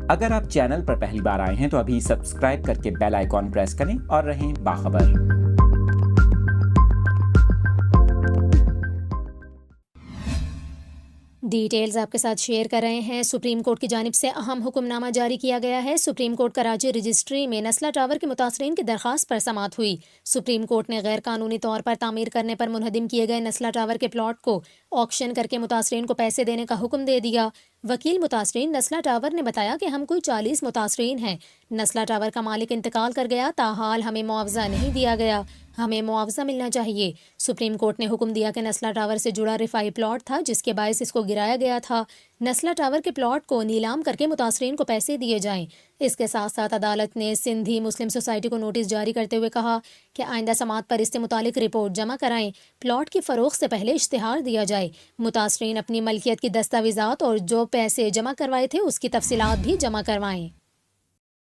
اگر آپ چینل پر پہلی بار آئے ہیں تو ابھی سبسکرائب کر کے بیل آئیکن پریس کریں اور رہیں باخبر۔ ڈیٹیلز آپ کے ساتھ شیئر کر رہے ہیں۔ سپریم کورٹ کی جانب سے اہم حکم نامہ جاری کیا گیا ہے۔ سپریم کورٹ کراچی رجسٹری میں نسلا ٹاور کے متاثرین کی درخواست پر سماعت ہوئی۔ سپریم کورٹ نے غیر قانونی طور پر تعمیر کرنے پر منہدم کیے گئے نسلا ٹاور کے پلاٹ کو آکشن کر کے متاثرین کو پیسے دینے کا حکم دے دیا۔ وکیل متاثرین نسلا ٹاور نے بتایا کہ ہم کوئی 40 متاثرین ہیں۔ نسلا ٹاور کا مالک انتقال کر گیا، تاحال ہمیں معاوضہ نہیں دیا گیا، ہمیں معاوضہ ملنا چاہیے۔ سپریم کورٹ نے حکم دیا کہ نسلا ٹاور سے جڑا رفائی پلاٹ تھا جس کے باعث اس کو گرایا گیا تھا۔ نسلا ٹاور کے پلاٹ کو نیلام کر کے متاثرین کو پیسے دیے جائیں۔ اس کے ساتھ ساتھ عدالت نے سندھی مسلم سوسائٹی کو نوٹس جاری کرتے ہوئے کہا کہ آئندہ سماعت پر اس سے متعلق رپورٹ جمع کرائیں۔ پلاٹ کی فروخت سے پہلے اشتہار دیا جائے۔ متاثرین اپنی ملکیت کی دستاویزات اور جو پیسے جمع کروائے تھے اس کی تفصیلات بھی جمع کروائیں۔